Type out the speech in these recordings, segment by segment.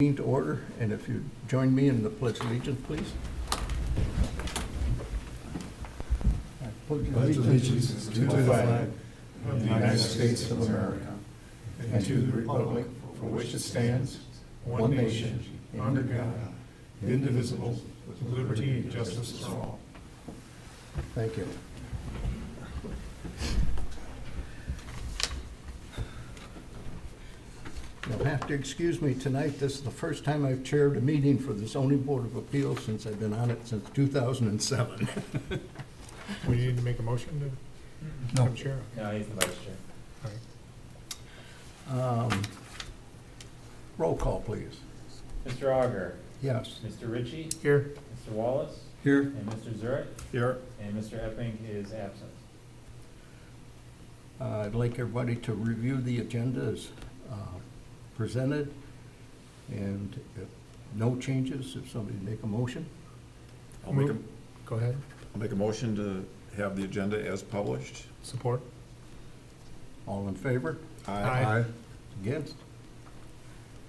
To order, and if you join me in the Pledge of Allegiance, please. I pledge allegiance to the flag of the United States of America and to the republic for which it stands, one nation, under God, indivisible, with liberty and justice for all. Thank you. You'll have to excuse me tonight. This is the first time I've chaired a meeting for the Zoning Board of Appeals since I've been on it since 2007. We need to make a motion to No. become chair. No, he's the vice chair. All right. Roll call, please. Mr. Auger, Yes. Mr. Ritchie, Here. Mr. Wallace, Here. and Mr. Zurich, Here. and Mr. Epping is absent. I'd like everybody to review the agenda as presented, and if no changes, if somebody make a motion. I'll make Go ahead. a motion to have the agenda as published. Support. All in favor? Aye. Against?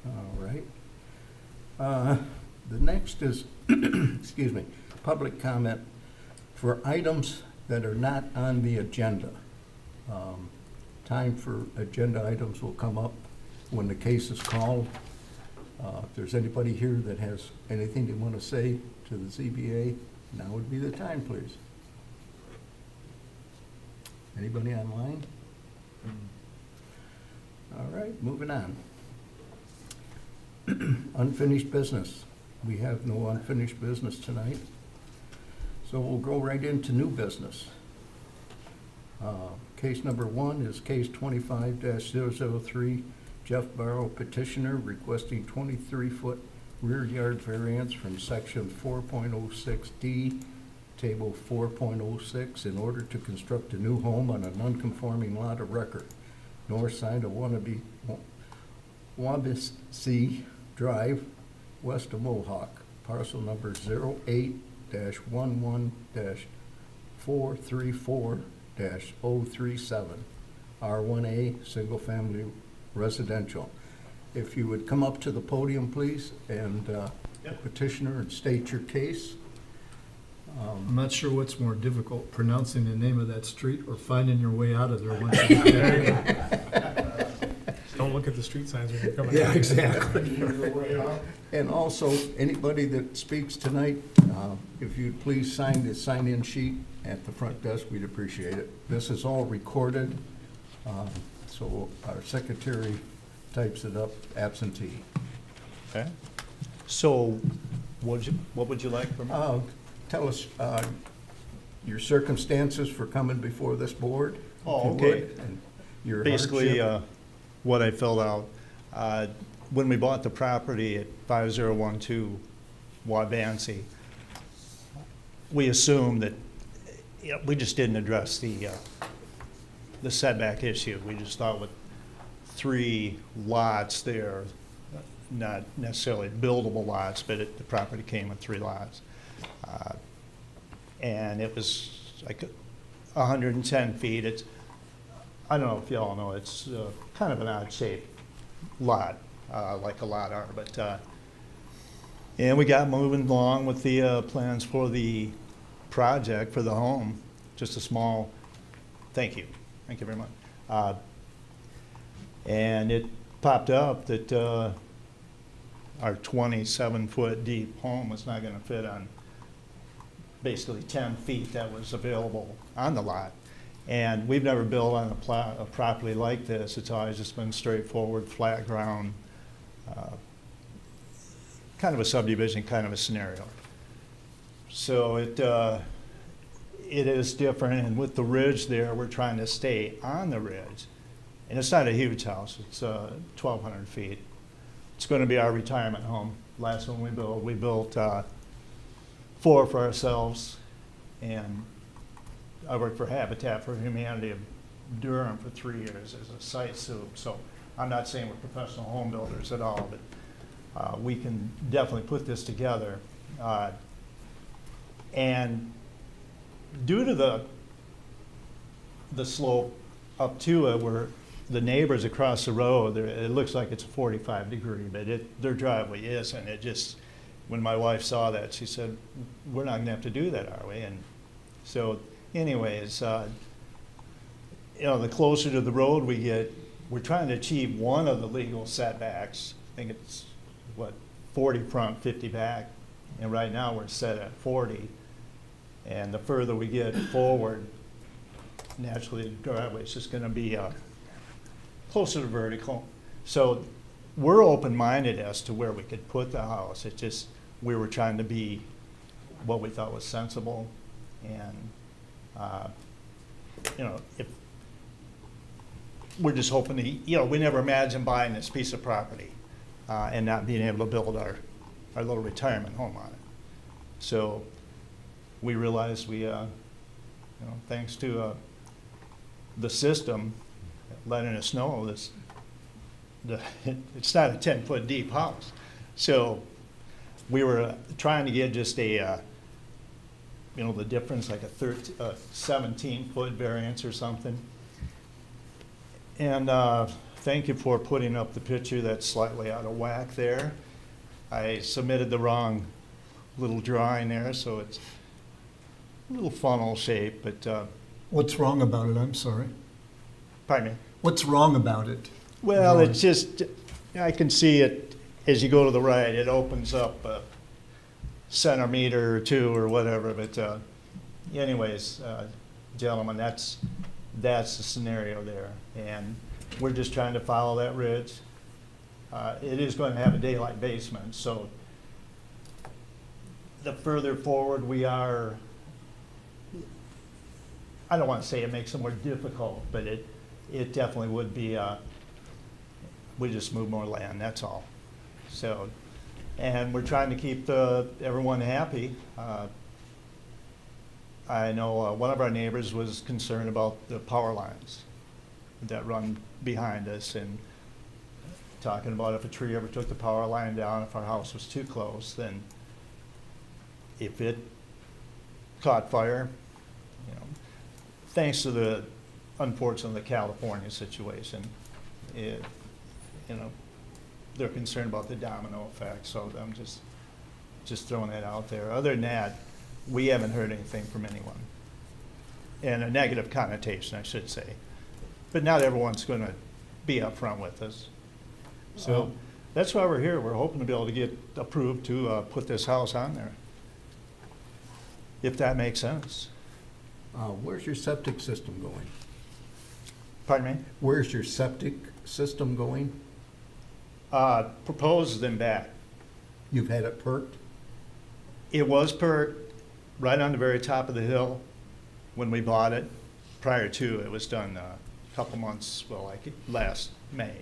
All right. The next is, excuse me, public comment for items that are not on the agenda. Time for agenda items will come up when the case is called. If there's anybody here that has anything they want to say to the ZBA, now would be the time, please. Anybody online? All right, moving on. Unfinished business. We have no unfinished business tonight. So we'll go right into new business. Case number one is case 25-003, Jeff Barrow petitioner requesting 23-foot rear yard variance from section 4.06D, table 4.06, in order to construct a new home on a non-conforming lot of record, north side of Wabassee Drive, west of Mohawk, parcel number 08-11-434-037, R1A, single-family residential. If you would come up to the podium, please, and petitioner, and state your case. I'm not sure what's more difficult, pronouncing the name of that street or finding your way out of there once you get there. Don't look at the street signs when you're coming. Yeah, out. exactly. And also, anybody that speaks tonight, if you'd please sign the sign-in sheet at the front desk, we'd appreciate it. This is all recorded, so our secretary types it up absentee. Okay. So what would you like from me? Tell us your circumstances for coming before this board. Oh, if you okay. would, and your Basically, hardship. what I filled out, when we bought the property at 5012 Wabansie, we assumed that, we just didn't address the setback issue. We just thought with 3 lots there, not necessarily buildable lots, but the property came with 3 lots. And it was like 110 feet. It's, I don't know if you all know, it's kind of an odd shaped lot, like a lot are, but, and we got moving along with the plans for the project for the home, just a small, thank you very much. And it popped up that our 27-foot deep home was not gonna fit on basically 10 feet that was available on the lot. And we've never built on a property like this. It's always just been straightforward, flat ground, kind of a subdivision, kind of a scenario. So it is different, and with the ridge there, we're trying to stay on the ridge. And it's not a huge house, it's 1,200 feet. It's gonna be our retirement home. Last one we built 4 for ourselves, and I worked for Habitat for Humanity of Durham for 3 years as a site soup. So I'm not saying we're professional home builders at all, but we can definitely put this together. And due to the slope up to it, the neighbors across the road, it looks like it's a 45 degree, but their driveway isn't. It just, when my wife saw that, she said, we're not gonna have to do that, are we? And so anyways, you know, the closer to the road we get, we're trying to achieve one of the legal setbacks. I think it's, 40 front, 50 back, and right now we're set at 40. And the further we get forward, naturally the driveway's just gonna be closer to vertical. So we're open-minded as to where we could put the house. It's just, we were trying to be what we thought was sensible. And, you know, if, we're just hoping to, you know, we never imagined buying this piece of property and not being able to build our little retirement home on it. So we realized we, you know, thanks to the system letting us know this, it's not a 10-foot deep house. So we were trying to get just a, you know, the difference, like a 17-foot variance or something. And thank you for putting up the picture that's slightly out of whack there. I submitted the wrong little drawing there, so it's a little funnel shape, but, What's wrong about it? I'm sorry. pardon me. What's wrong about it? Well, it's just, I can see it, as you go to the right, it opens up a centimeter or two or whatever, but anyways, gentlemen, that's the scenario there. And we're just trying to follow that ridge. It is going to have a daylight basement, so the further forward we are, I don't want to say it makes it more difficult, but it definitely would be, we just move more land, that's all. So, and we're trying to keep everyone happy. I know one of our neighbors was concerned about the power lines that run behind us, and talking about if a tree ever took the power line down, if our house was too close, then if it caught fire, you know, thanks to the, unfortunately, the California situation, you know, they're concerned about the domino effect, so I'm just throwing that out there. Other than that, we haven't heard anything from anyone. And a negative connotation, I should say. But not everyone's gonna be upfront with us. So that's why we're here. We're hoping to be able to get approved to put this house on there, if that makes sense. Where's your septic system going? Pardon me? Where's your septic system going? Proposed and back. You've had it perked? It was perked right on the very top of the hill when we bought it. Prior to, it was done a couple months, well, like last May.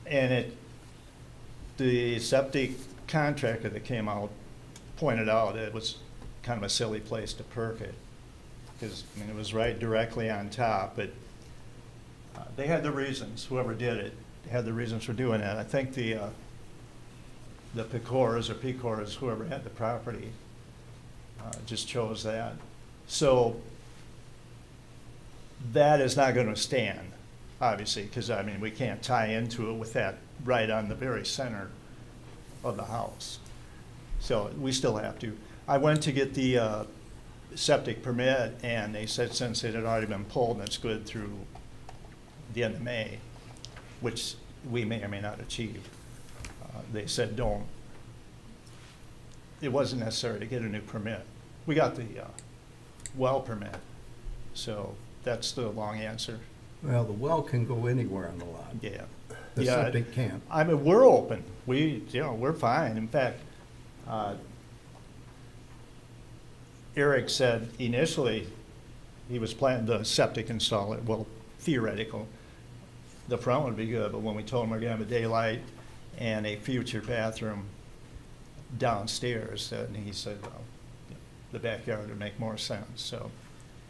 And the septic contractor that came out pointed out it was kind of a silly place to perk it, because, I mean, it was right directly on top, but they had the reasons, whoever did it, had the reasons for doing that. I think the Pecoras or Pecoras, whoever had the property, just chose that. So that is not going to stand, obviously, because, I mean, we can't tie into it with that right on the very center of the house. So we still have to. I went to get the septic permit, and they said since it had already been pulled, and it's good through the end of May, which we may or may not achieve. They said don't. It wasn't necessary to get a new permit. We got the well permit, so that's the long answer. Well, the well can go anywhere on the lot. Yeah. The Yeah, septic can't. I mean, we're open. We're fine. In fact, Eric said initially he was planning the septic install it, well, theoretical. The front would be good, but when we told him we're gonna have a daylight and a future bathroom downstairs, and he said, well, the backyard would make more sense, so.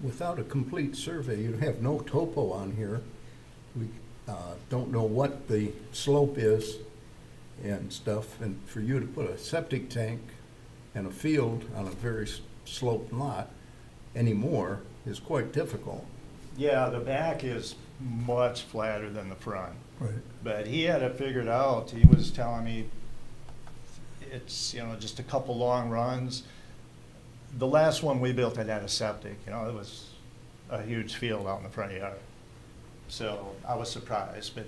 Without a complete survey, you have no topo on here. We don't know what the slope is and stuff, and for you to put a septic tank and a field on a very sloped lot anymore is quite difficult. Yeah, the back is much flatter than the front, Right. but he had it figured out. He was telling me it's, just a couple long runs. The last one we built, it had a septic, it was a huge field out in the front yard. So I was surprised, but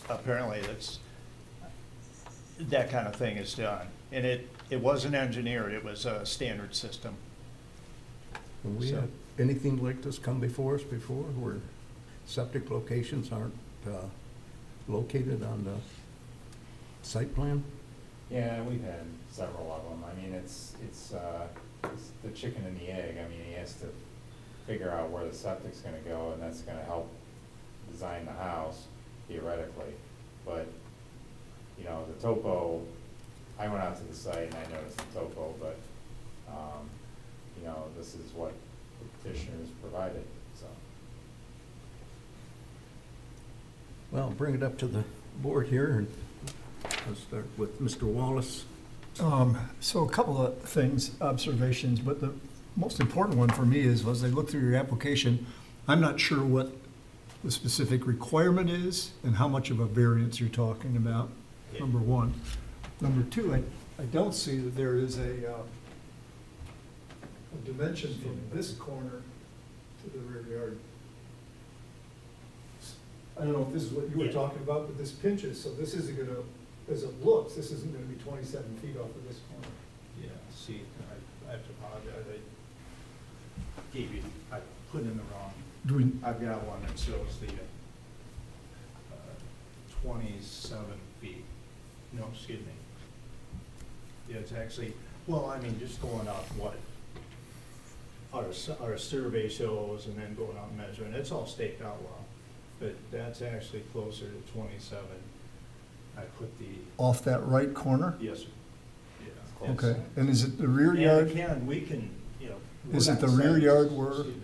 apparently that kind of thing is done. And it wasn't engineered, it was a standard system. Have we So- had anything like this come before us before, where septic locations aren't located on the site plan? Yeah, we've had several of them. I mean, it's the chicken and the egg. I mean, he has to figure out where the septic's gonna go, and that's gonna help design the house theoretically. But, the topo, I went out to the site and I noticed the topo, but, this is what the petitioners provided, so. Well, bring it up to the board here, and let's start with Mr. Wallace. So a couple of things, observations, but the most important one for me is, as I look through your application, I'm not sure what the specific requirement is and how much of a variance you're talking about, number one. Number two, I don't see that there is a dimension from this corner to the rear yard. I don't know if this is what you were Yeah. talking about, but this pinches, so this isn't gonna, as it looks, this isn't gonna be 27 feet off of this corner. Yeah, see, I have to apologize, I put in the wrong. Do we, I've got one that shows the 27 feet. No, excuse me. Yeah, it's actually, just going off what our survey shows and then going out and measuring, it's all staked out well. But that's actually closer to 27. I put the, off that right corner? yes, sir. Yeah. Okay, and is it the rear And yard we can, Is we're it the not rear saying- yard where- excuse me.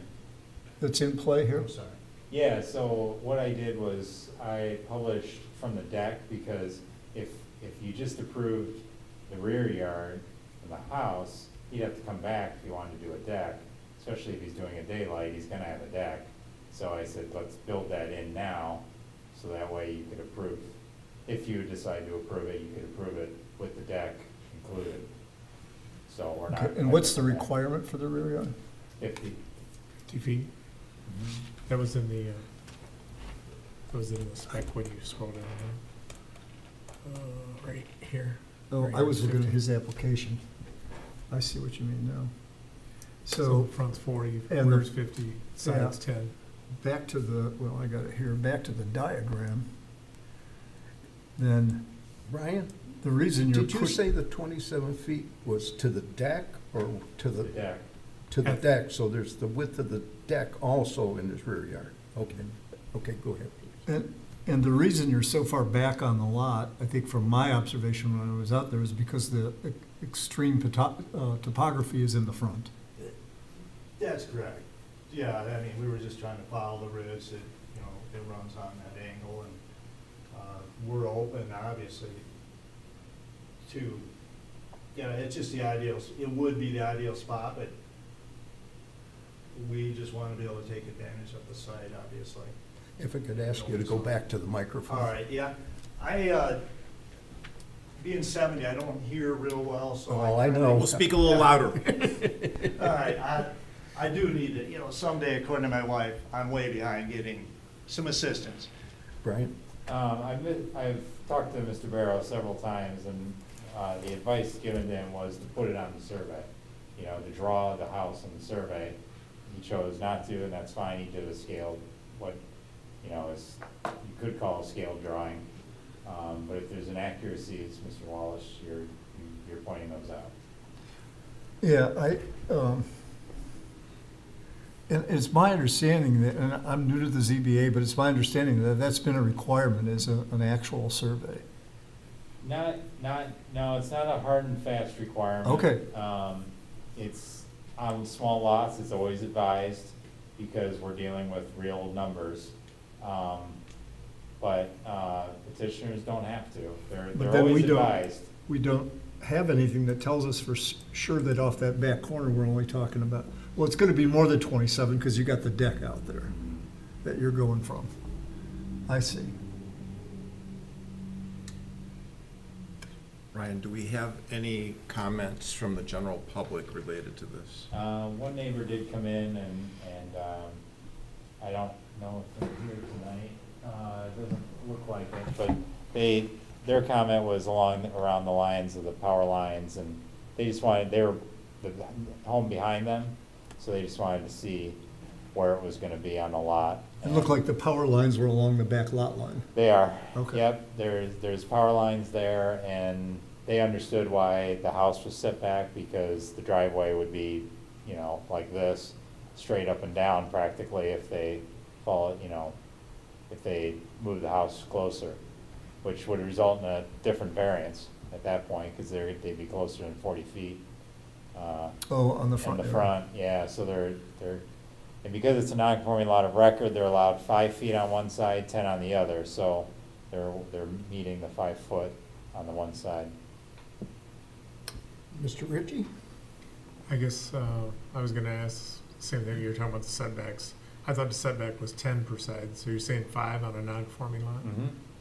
that's in play here? I'm sorry. Yeah, so what I did was I published from the deck, because if you just approved the rear yard of the house, he'd have to come back if he wanted to do a deck, especially if he's doing a daylight, he's gonna have a deck. So I said, let's build that in now, so that way you could approve, if you decide to approve it, you could approve it with the deck included. So we're not. Okay, and what's the requirement for the rear yard? 50. 50 feet. That was in the, spec when you scrolled down there. Right here. Oh, I was looking at his application. I see what you mean now. So So, front's 40, and the- rear's 50, side's 10. back to the, well, I got it here, back to the diagram. Then, Brian, the reason you're did you pushing, say the 27 feet was to the deck or to The the, deck. to the deck? So there's the width of the deck also in his rear yard? Okay, go ahead, please. and the reason you're so far back on the lot, I think from my observation when I was out there, is because the extreme topography is in the front. That's correct. Yeah, we were just trying to follow the ridge that, it runs on that angle, and, we're open, obviously, to, it's just the ideal, it would be the ideal spot, but we just want to be able to take advantage of the site, obviously. If I could ask you to go back to the microphone. All right, yeah, being 70, I don't hear real well, so. Oh, I know. We'll speak a little louder. All right, I do need to, someday, according to my wife, I'm way behind getting some assistance. Brian? I've talked to Mr. Barrow several times, and the advice given to him was to put it on the survey, to draw the house on the survey. He chose not to, and that's fine. He did a scaled, what, is, you could call a scaled drawing. But if there's inaccuracies, Mr. Wallace, you're pointing those out. Yeah, and it's my understanding that, and I'm new to the ZBA, but it's my understanding that that's been a requirement as an actual survey. No, it's not a hard and fast requirement. Okay. It's on small lots, it's always advised, because we're dealing with real numbers. But petitioners don't have to, But they're then we always don't- advised. We don't have anything that tells us for sure that off that back corner, we're only talking about Well, it's gonna be more than 27, because you got the deck out there that you're going from. I see. Ryan, do we have any comments from the general public related to this? One neighbor did come in and I don't know if they're here tonight. It doesn't look like it, but their comment was around the lines of the power lines, and they were the home behind them, so they just wanted to see where it was gonna be on the lot. It looked like the power lines were along the back lot line. They are. Okay. Yep, there's power lines there, and they understood why the house was set back, because the driveway would be, you know, like this, straight up and down practically if they follow, you know, if they move the house closer, which would result in a different variance at that point, because they'd be closer than 40 feet. Oh, on the In front. the yard. front, yeah, so and because it's a non-conforming lot of record, they're allowed 5 feet on one side, 10 on the other, so they're meeting the 5 foot on the one side. Mr. Ritchie? I guess, I was gonna ask, same thing, you were talking about the setbacks. I thought the setback was 10 per side, so you're saying 5 on a non-conforming lot?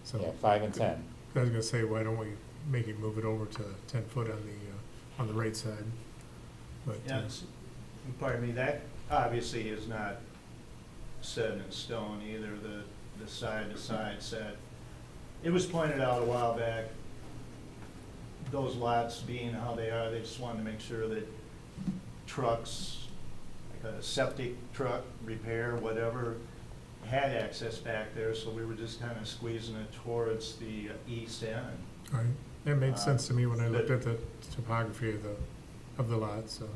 So, Yeah, 5 and 10. I was gonna say, why don't we make it, move it over to 10 foot on the right side? But, Yeah, pardon me, that obviously is not set in stone either, the side-to-side set. It was pointed out a while back, those lots being how they are, they just wanted to make sure that trucks, like a septic truck repair, whatever, had access back there, so we were just kind of squeezing it towards the east end. Right, that made sense to me when I looked but- at the topography of the lot, so.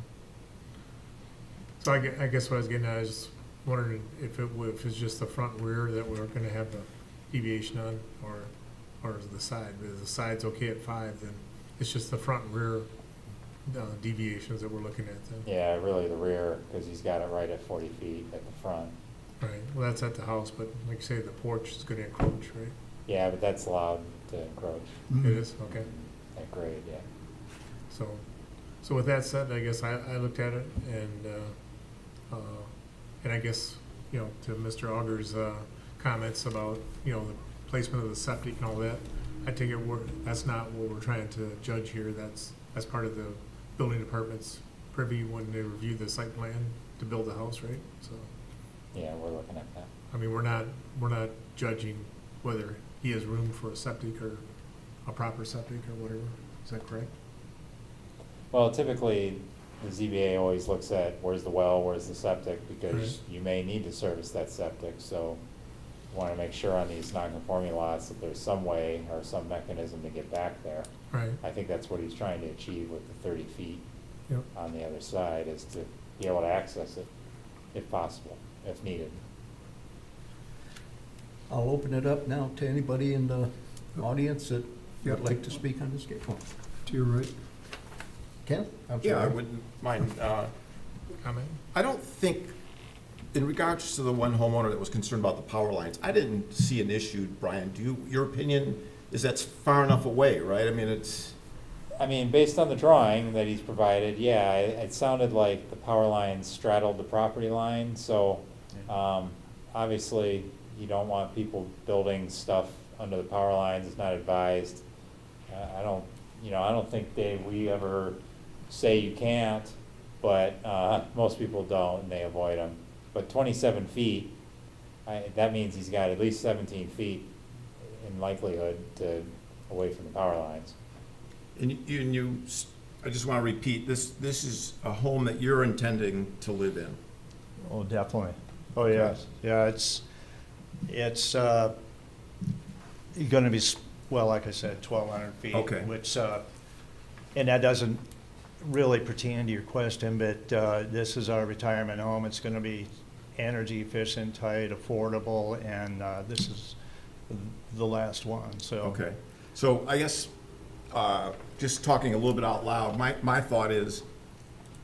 So I guess what I was getting at is wondering if it's just the front and rear that we're gonna have the deviation on, or is the side? If the side's okay at 5, then it's just the front and rear deviations that we're looking at then. Yeah, really the rear, because he's got it right at 40 feet at the front. Right, well, that's at the house, but like you say, the porch is gonna encroach, right? Yeah, but that's allowed to encroach Mhm. It is, okay. at grade, yeah. So with that said, I guess I looked at it and I guess, you know, to Mr. Auger's comments about, you know, the placement of the septic and all that, I take it that's not what we're trying to judge here. That's part of the building department's privy when they review the site plan to build the house, right? So, Yeah, we're looking at that. I mean, we're not judging whether he has room for a septic or a proper septic or whatever. Is that correct? Well, typically, the ZBA always looks at where's the well, where's the septic, because Right. you may need to service that septic, so you wanna make sure on these non-conforming lots that there's some way or some mechanism to get back there. Right, I think that's what he's trying to achieve with the 30 feet yep. on the other side, is to be able to access it, if possible, if needed. I'll open it up now to anybody in the audience that Yep. would like to speak on this case. To your right. Ken? I'm Yeah, I sorry. wouldn't mind. Comment? I don't think, in regards to the one homeowner that was concerned about the power lines, I didn't see an issue, Brian. Your opinion is that's far enough away, right? I mean, it's, I mean, based on the drawing that he's provided, yeah, it sounded like the power lines straddled the property line, so, obviously, you don't want people building stuff under the power lines, it's not advised. I don't think, Dave, we ever say you can't, but, most people don't, and they avoid them. But 27 feet, that means he's got at least 17 feet in likelihood away from the power lines. and I just want to repeat, this is a home that you're intending to live in. Oh, definitely. Oh, yes. Yeah, it's gonna be, well, like I said, 1,200 feet. Okay. Which, and that doesn't really pertain to your question, but this is our retirement home. It's gonna be energy efficient, tight, affordable, and this is the last one, so. Okay. So I guess, just talking a little bit out loud, my thought is,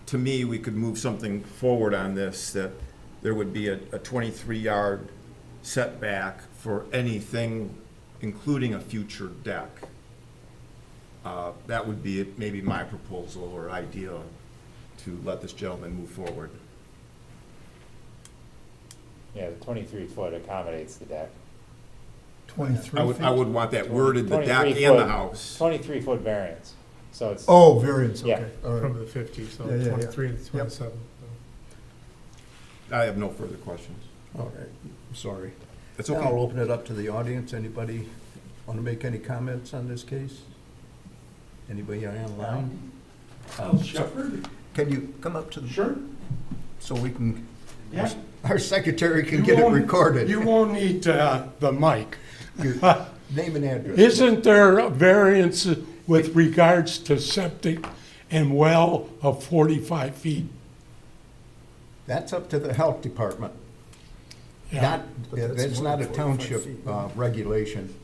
to me, we could move something forward on this, that there would be a 23-yard setback for anything, including a future deck. That would be maybe my proposal or idea to let this gentleman move forward. Yeah, the 23 foot accommodates the deck. 23 feet? I would want that worded, the deck 23 and the foot. house. 23 foot variance, so it's. Oh, variance, Yeah. okay, all From right. the 50, so Yeah, yeah, yeah. 23 to 27. I have no further questions. All right, sorry. That's Now I'll okay. open it up to the audience. Anybody want to make any comments on this case? Anybody online? Shepherd? Can you come up to the, Sure. so we can, Yeah. our secretary can You get it won't- recorded? You won't need the mic. Your name and address. Isn't there a variance with regards to septic and well of 45 feet? That's up to the health department. Yeah. Not, But that's it's more not a than 45 township feet. regulation.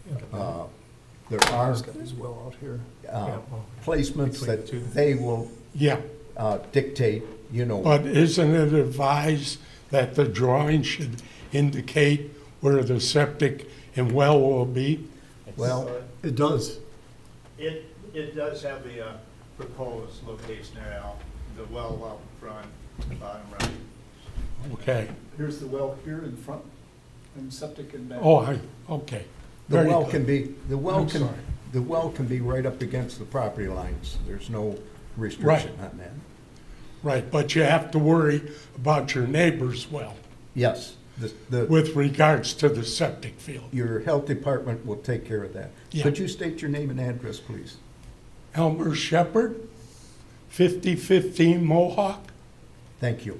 There are This guy's well out here. placements Between that two. they will Yeah, dictate, you know. but isn't it advised that the drawing should indicate where the septic and well will be? it's- Well, It does. It does have the proposed location there, Al, the well out front, bottom right. Okay. Here's the well here in front, and septic in back. Oh, okay. the Very well good. can be, the well I'm can, sorry. the well can be right up against the property lines. There's no restriction on that. Right, but you have to worry about your neighbor's well Yes, the, with regards to the septic field. your health department will take care of that. Yeah. Could you state your name and address, please? Elmer Shepherd, 5015 Mohawk. Thank you.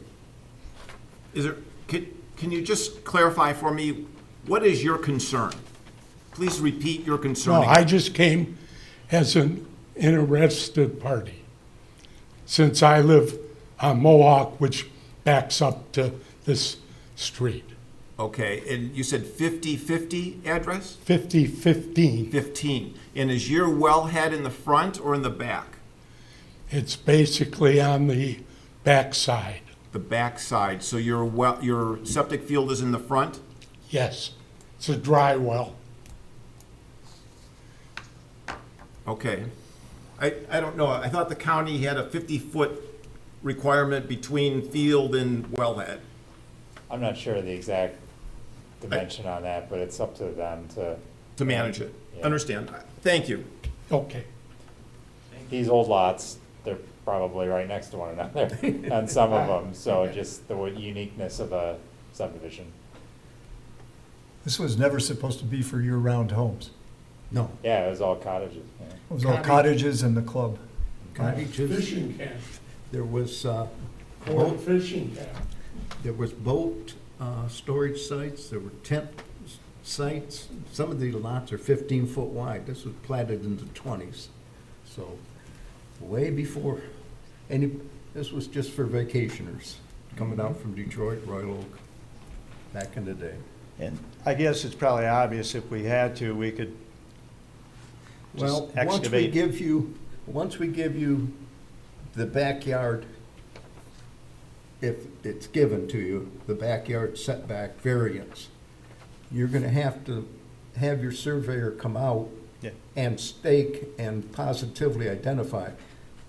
Is there, can you just clarify for me, what is your concern? Please repeat your concern. No, again. I just came as an interested party. Since I live on Mohawk, which backs up to this street, Okay, and you said 5050 address? 5015. 15. And is your wellhead in the front or in the back? It's basically on the backside. The back side. So your septic field is in the front? Yes, it's a dry well. Okay. I don't know. I thought the county had a 50-foot requirement between field and wellhead. I'm not sure the exact dimension on that, but it's up to them To manage it. Yeah. Understand. Thank you. Okay. These old lots, they're probably right next to one another on some of them, so just the uniqueness of a subdivision. This was never supposed to be for year-round homes. No, Yeah, it was all cottages, yeah. It was all cottages and the club. cottages, Fishing camp, there was, corn fishing camp. there was boat storage sites, there were tent sites. Some of these lots are 15-foot wide. This was platted in the 20s. So way before this was just for vacationers coming out from Detroit, Royal Oak, back in the day. And I guess it's probably obvious if we had to, we could Well, just excavate. once we give you the backyard, if it's given to you, the backyard setback variance, you're gonna have to have your surveyor come out Yeah. and stake and positively identify.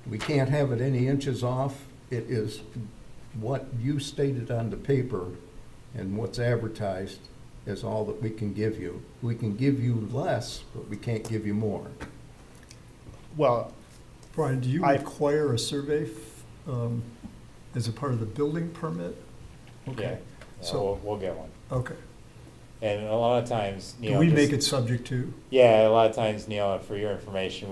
We can't have it any inches off. It is what you stated on the paper and what's advertised is all that we can give you. We can give you less, but we can't give you more. Well, Brian, do you I- require a survey as a part of the building permit? Yeah, Okay, yeah, so- we'll get one. okay. And a lot of times, you Do know. we just- make it subject to? Yeah, a lot of times, Neil, for your information,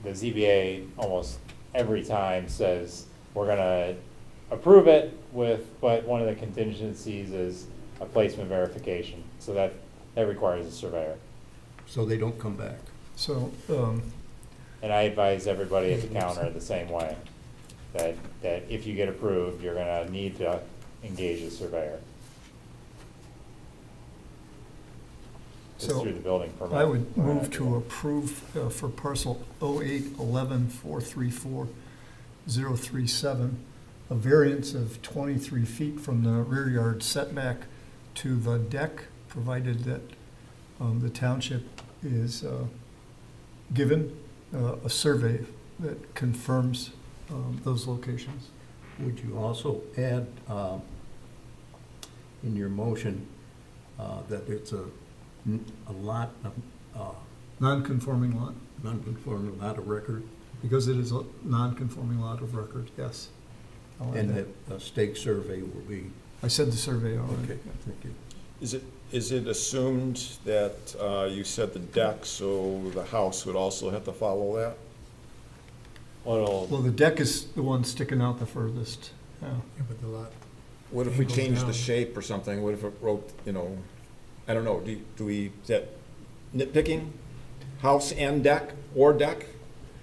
the ZBA almost every time says, we're gonna approve it but one of the contingencies is a placement verification. So that requires a surveyor. So they don't come back. So, And I advise everybody at the counter the same way, that if you get approved, you're gonna need to engage a surveyor. Just So, through the building permit. I would We're move not to doing approve for parcel 0811434037, a variance of 23 feet from the rear yard setback to the deck, provided that the township is given a survey that confirms those locations. Would you also add in your motion that it's a lot of, Non-conforming lot, non-conforming lot of record, because it is a non-conforming lot of record, yes. I'll add and that. that a stake survey will be, I said the survey already. okay, thank you. Is it assumed that you said the deck, so the house would also have to follow that? Well, Well, the deck is the one sticking out the furthest, yeah. Yeah, but the lot, What if we Angled changed the down. shape or something? What if it wrote, I don't know, do we, is that nitpicking? House and deck, or deck?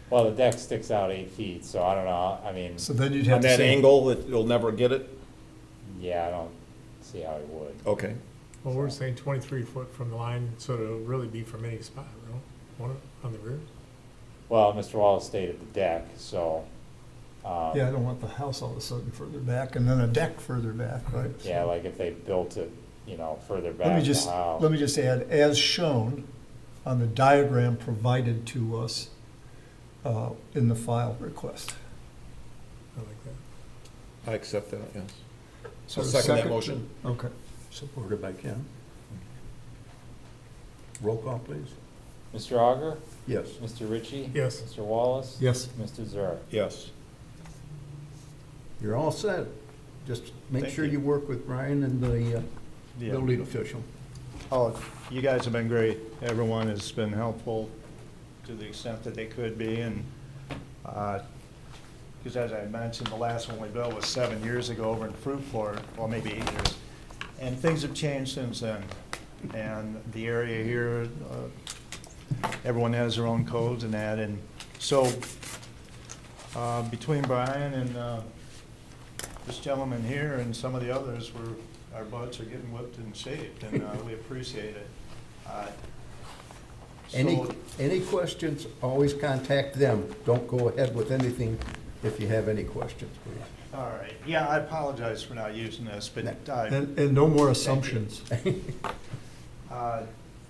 well, the deck sticks out 8 feet, so I don't know, I mean, So then you'd have On to that say. angle, that you'll never get it? yeah, I don't see how it would. Okay. well, we're saying 23 foot from the line, so it'll really be from any spot, no? One on the rear? Well, Mr. Wallace stated the deck, so, Yeah, I don't want the house all of a sudden further back and then a deck further back, right? yeah, like if they built it, further back Let me the just, house. let me just add, as shown on the diagram provided to us in the file request. I like that. I accept that, yes. So I'll second that motion. Okay. Supported by Ken. Roll call, please. Mr. Auger, Yes. Mr. Ritchie? Yes. Mr. Wallace? Yes. Mr. Zurich? Yes. You're all set. Just make Thank sure you. you work with Brian and the Yeah. building official. Oh, you guys have been great. Everyone has been helpful to the extent that they could be, and, because as I mentioned, the last one we built was 7 years ago over in Fruitport, well, maybe 8 years. And things have changed since then. And the area here, everyone has their own codes and that, and so, between Brian and, this gentleman here and some of the others, our butts are getting whipped and shaved, and we appreciate it. So- Any questions, always contact them. Don't go ahead with anything if you have any questions, please. All right, yeah, I apologize for not using this, but I, And no more assumptions.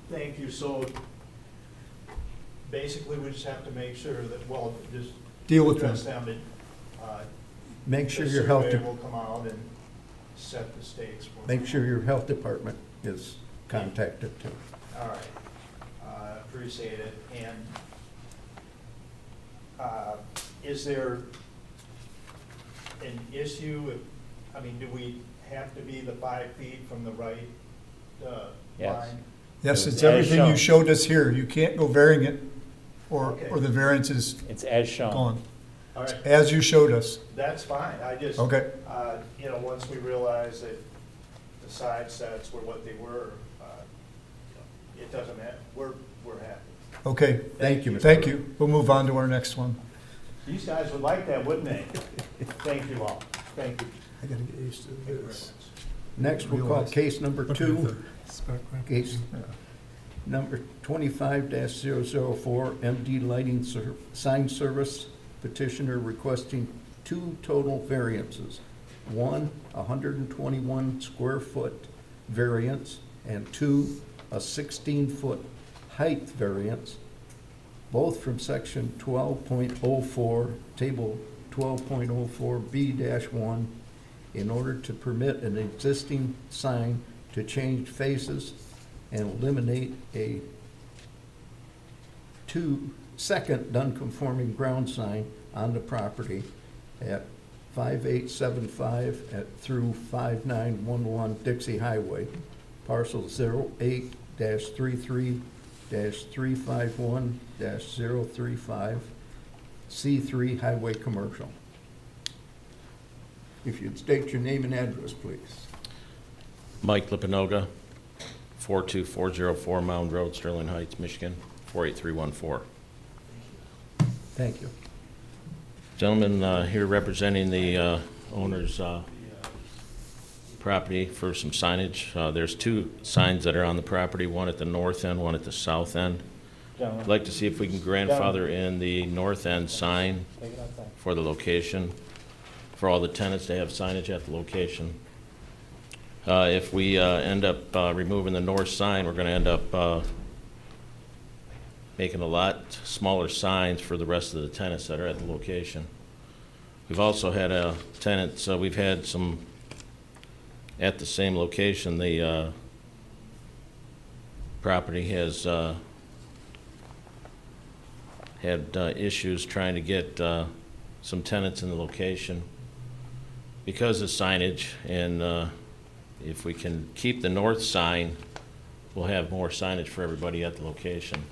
thank you. So basically, we just have to make sure that, well, just Deal with address them. them, Make sure the your health, surveyor will come out and set the stakes for make them. sure your health department is contacted too. All right, appreciate it. And is there an issue, do we have to be the 5 feet from the right Yes. line? Yes, it's As everything you shown. showed us here. You can't go varying it, or Okay. the variance is It's as shown. gone, All right, as you showed us. that's fine. I just, Okay. once we realize that the side sets were what they were, it doesn't matter. We're happy. Okay, Thank you, Mr. thank you. We'll move on to our next one. These guys would like that, wouldn't they? Thank you all. Thank you. I gotta get used to Thank you very this. much. Next, we'll call case number Look at 2, the spec plan. case number 25-004, MD Lighting Sign Service petitioner requesting 2 total variances. 1, 121 square foot variance, and 2, a 16-foot height variance, both from section 12.04, table 12.04B-1, in order to permit an existing sign to change faces and eliminate a second non-conforming ground sign on the property at 5875 through 5911 Dixie Highway, parcel 08-33-351-035, C3 Highway Commercial. If you'd state your name and address, please. Mike Lipinoga, 42404 Mound Road, Sterling Heights, Michigan, 48314. Thank you. Gentleman here representing the owner's property for some signage. There's 2 signs that are on the property, one at the north end, one at the south end. Gentlemen, I'd like to see if we can grandfather in the north end sign take it outside. for the location, for all the tenants to have signage at the location. If we end up removing the north sign, we're going to end up making a lot smaller signs for the rest of the tenants that are at the location. We've also had a tenant, so we've had some at the same location, the property has had issues trying to get some tenants in the location because of signage, and if we can keep the north sign, we'll have more signage for everybody at the location.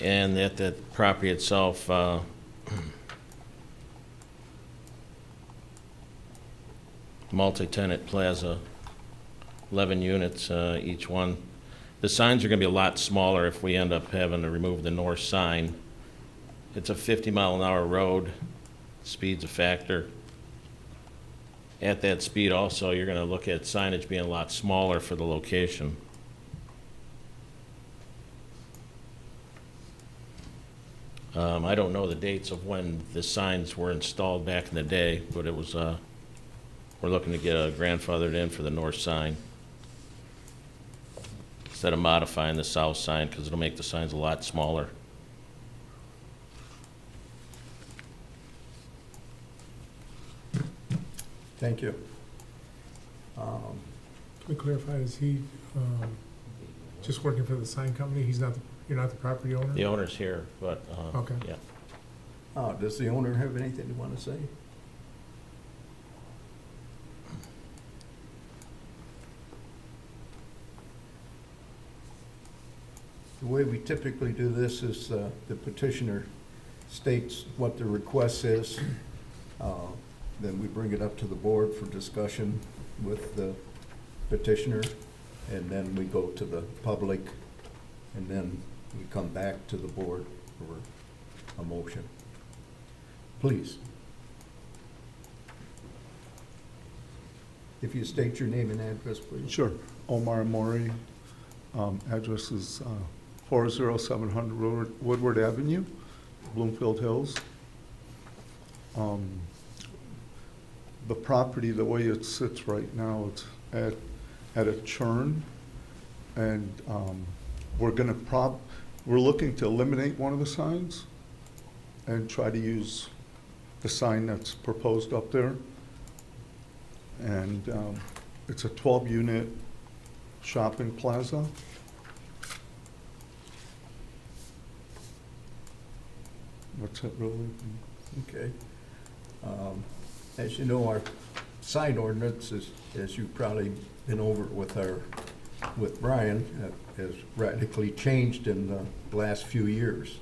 And at that property itself, multi-tenant plaza, 11 units each one. The signs are going to be a lot smaller if we end up having to remove the north sign. It's a 50-mile-an-hour road. Speed's a factor. At that speed also, you're going to look at signage being a lot smaller for the location. I don't know the dates of when the signs were installed back in the day, but it was, we're looking to get a grandfathered in for the north sign instead of modifying the south sign, because it'll make the signs a lot smaller. Thank you. Can we clarify, is he just working for the sign company? He's not, you're not the property owner? The owner's here, but, Okay. yeah. Does the owner have anything you want to say? The way we typically do this is the petitioner states what the request is. Then we bring it up to the board for discussion with the petitioner, and then we go to the public, and then we come back to the board for a motion. Please. If you state your name and address, please. Sure. Omar Mori, address is 40700 Woodward Avenue, Bloomfield Hills. The property, the way it sits right now, it's at a churn, and we're looking to eliminate one of the signs and try to use the sign that's proposed up there. And it's a 12-unit shopping plaza. That's it, really. Okay. As you know, our sign ordinance is, as you've probably been over with Brian, has radically changed in the last few years.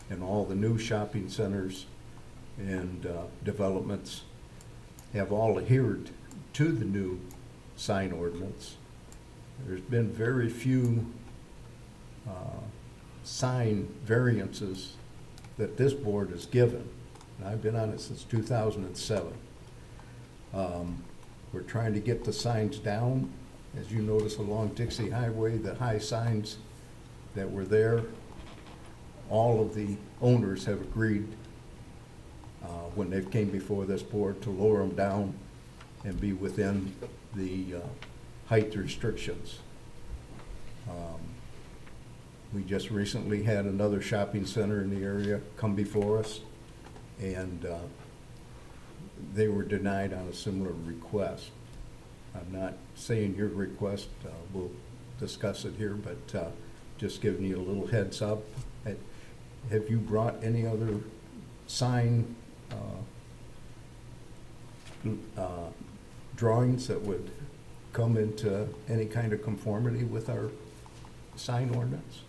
And all the new shopping centers and developments have all adhered to the new sign ordinance. There's been very few sign variances that this board has given. And I've been on it since 2007. We're trying to get the signs down. As you notice along Dixie Highway, the high signs that were there, all of the owners have agreed when they came before this board to lower them down and be within the height restrictions. We just recently had another shopping center in the area come before us, and they were denied on a similar request. I'm not saying your request, we'll discuss it here, but just giving you a little heads up. Have you brought any other sign drawings that would come into any kind of conformity with our sign ordinance?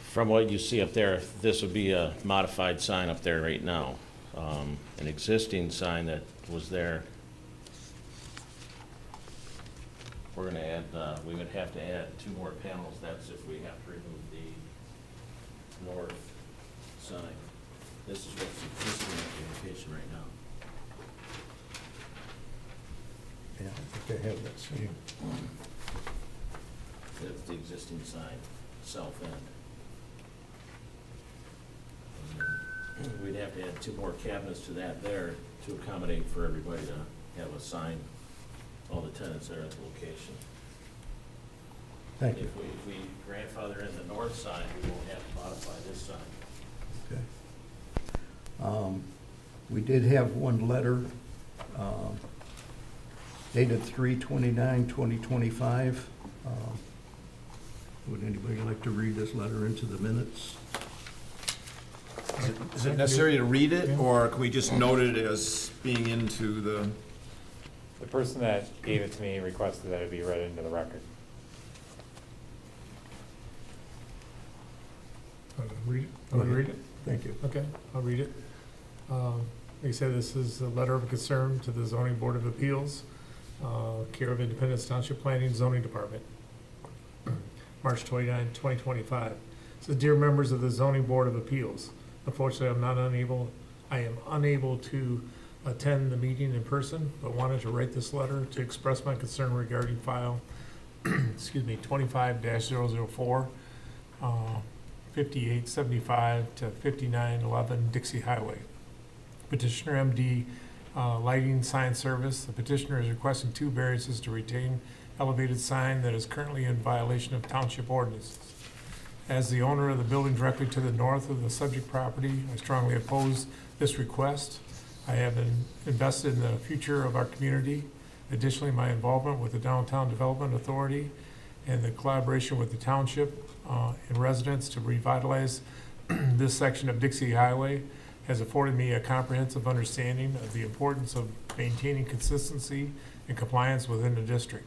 From what you see up there, this would be a modified sign up there right now. An existing sign that was there, we're gonna add, we would have to add 2 more panels. That's if we have to remove the north sign. This is what's existing at the location right now. Yeah, I think I have that same. That's the existing sign, south end. We'd have to add 2 more cabinets to that there to accommodate for everybody to have a sign, all the tenants there at the location. Thank you. If we grandfather in the north sign, we won't have to modify this sign. Okay. We did have one letter dated 3/29/2025. Would anybody like to read this letter into the minutes? Is it necessary to read it, or can we just note it as being into the? The person that gave it to me requested that it be read into the record. Read it? Want to read it? Thank you. Okay, I'll read it. Like I said, this is a letter of concern to the Zoning Board of Appeals, care of Independence Township Planning and Zoning Department, March 29, 2025. So, dear members of the Zoning Board of Appeals, unfortunately, I am unable to attend the meeting in person, but wanted to write this letter to express my concern regarding file, 25-004, 5875 to 5911 Dixie Highway. Petitioner MD Lighting Sign Service. The petitioner is requesting 2 variances to retain elevated sign that is currently in violation of township ordinances. As the owner of the building directly to the north of the subject property, I strongly oppose this request. I have been invested in the future of our community. Additionally, my involvement with the Downtown Development Authority and the collaboration with the township and residents to revitalize this section of Dixie Highway has afforded me a comprehensive understanding of the importance of maintaining consistency and compliance within the district.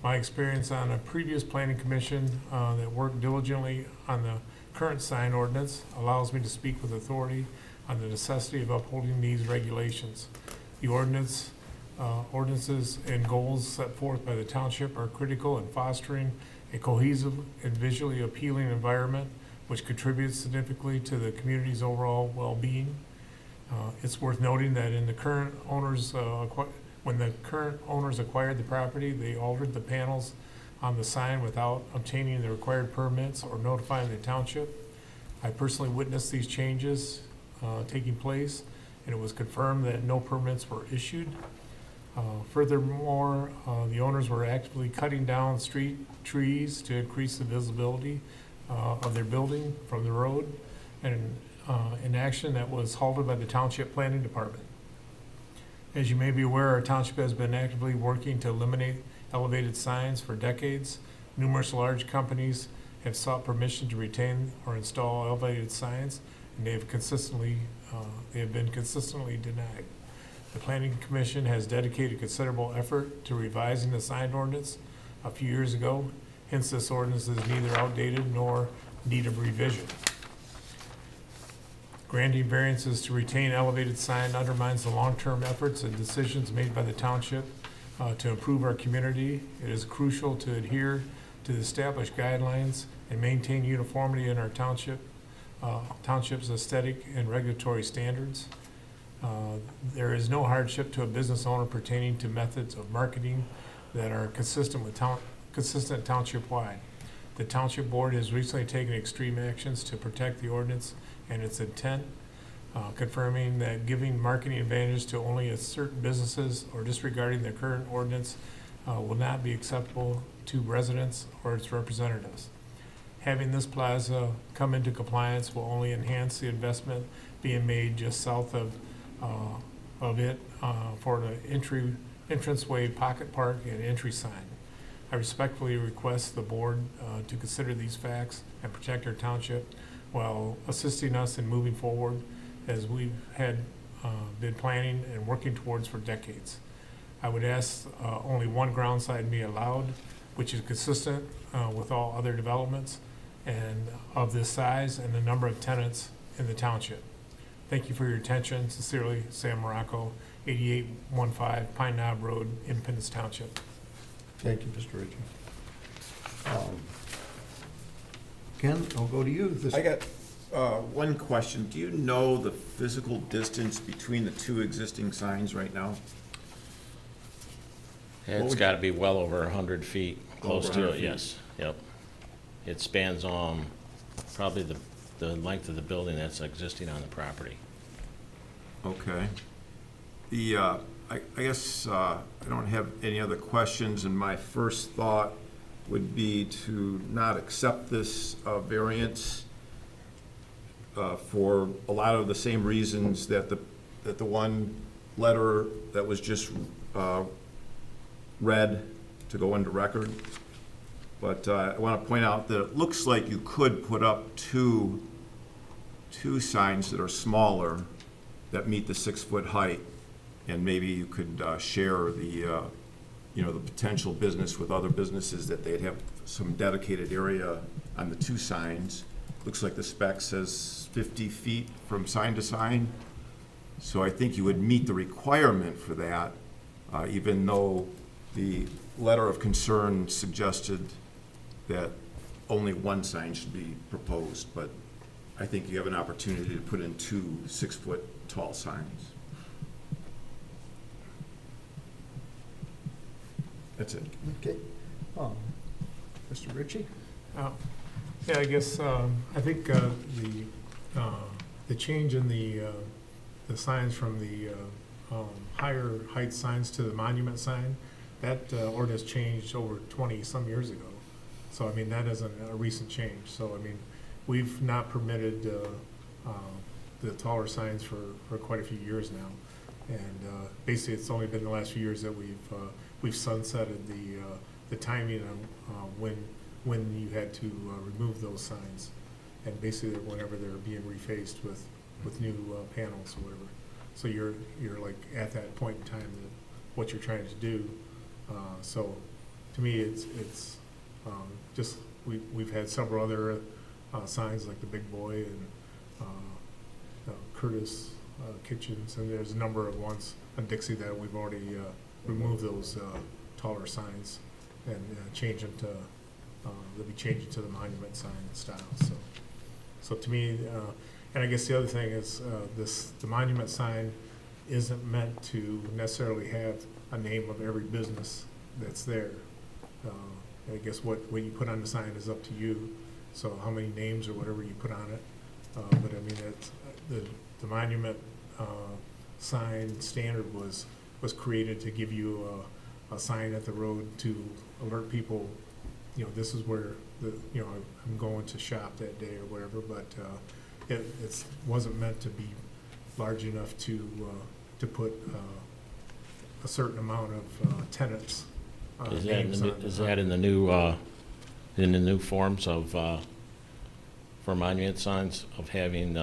My experience on a previous planning commission that worked diligently on the current sign ordinance allows me to speak with authority on the necessity of upholding these regulations. The ordinances and goals set forth by the township are critical in fostering a cohesive and visually appealing environment which contributes significantly to the community's overall well-being. It's worth noting that in the current owners, when the current owners acquired the property, they altered the panels on the sign without obtaining the required permits or notifying the township. I personally witnessed these changes taking place, and it was confirmed that no permits were issued. Furthermore, the owners were actively cutting down street trees to increase the visibility of their building from the road, and an action that was halted by the Township Planning Department. As you may be aware, our township has been actively working to eliminate elevated signs for decades. Numerous large companies have sought permission to retain or install elevated signs, and they have been consistently denied. The Planning Commission has dedicated considerable effort to revising the sign ordinance a few years ago. Hence, this ordinance is neither outdated nor need of revision. Granting variances to retain elevated sign undermines the long-term efforts and decisions made by the township to improve our community. It is crucial to adhere to the established guidelines and maintain uniformity in our township's aesthetic and regulatory standards. There is no hardship to a business owner pertaining to methods of marketing that are consistent township-wide. The Township Board has recently taken extreme actions to protect the ordinance and its intent, confirming that giving marketing advantages to only a certain businesses or disregarding the current ordinance will not be acceptable to residents or its representatives. Having this plaza come into compliance will only enhance the investment being made just south of it for the entranceway, pocket park, and entry sign. I respectfully request the board to consider these facts and protect our township while assisting us in moving forward as we've been planning and working towards for decades. I would ask only one ground sign be allowed, which is consistent with all other developments and of this size and the number of tenants in the township. Thank you for your attention. Sincerely, Sam Morocco, 8815 Pine Knob Road, Independence Township. Thank you, Mr. Ritchie. Ken, I'll go to you. I got one question. Do you know the physical distance between the 2 existing signs right now? It's got to be well over 100 feet, close Over to 100 it, feet. yes, yep. It spans probably the length of the building that's existing on the property. Okay. I guess I don't have any other questions, and my first thought would be to not accept this variance for a lot of the same reasons that the one letter that was just read to go into record. But I want to point out that it looks like you could put up two signs that are smaller that meet the 6-foot height, and maybe you could share the the potential business with other businesses, that they'd have some dedicated area on the two signs. Looks like the spec says 50 feet from sign to sign. So I think you would meet the requirement for that, even though the letter of concern suggested that only one sign should be proposed. But I think you have an opportunity to put in two 6-foot tall signs. That's it. Okay. Mr. Ritchie? Yeah, I guess, I think the change in the signs from the higher height signs to the monument sign, that ordinance changed over 20-some years ago. So, I mean, that isn't a recent change. So, I mean, we've not permitted the taller signs for quite a few years now. And basically, it's only been the last few years that we've sunsetted the timing on when you had to remove those signs, and basically whenever they're being refaced with new panels or whatever. So you're like at that point in time that what you're trying to do. So to me, it's just we've had several other signs like the Big Boy and Curtis Kitchens, and there's a number of ones on Dixie that we've already removed those taller signs and change them to they'll be changing to the monument sign style. So to me, and I guess the other thing is the monument sign isn't meant to necessarily have a name of every business that's there. I guess what you put on the sign is up to you. So how many names or whatever you put on it. But I mean, it's, the monument sign standard was created to give you a sign at the road to alert people, this is where I'm going to shop that day or whatever. But it wasn't meant to be large enough to put a certain amount of tenants. Is that in the new forms of for monument signs of having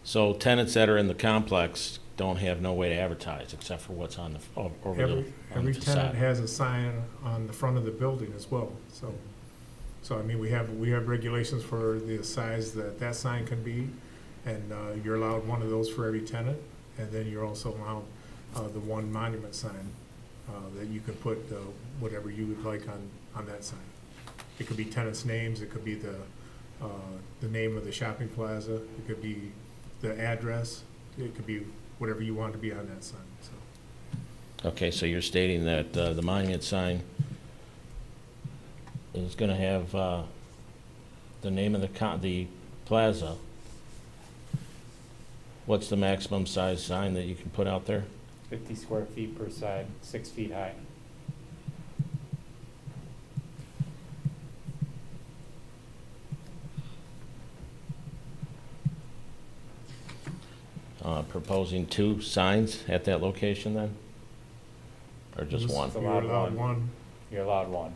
so tenants that are in the complex don't have no way to advertise except for what's on the over Every the tenant facade. has a sign on the front of the building as well. So I mean, we have regulations for the size that sign can be, and you're allowed one of those for every tenant, and then you're also allowed the one monument sign that you can put whatever you would like on that sign. It could be tenants' names, it could be the name of the shopping plaza, it could be the address, it could be whatever you want to be on that sign. So. Okay, so you're stating that the monument sign is going to have the name of the plaza. What's the maximum size sign that you can put out there? 50 square feet per side, 6 feet high. Proposing two signs at that location then? Or just one? It's You're allowed one. You're allowed one.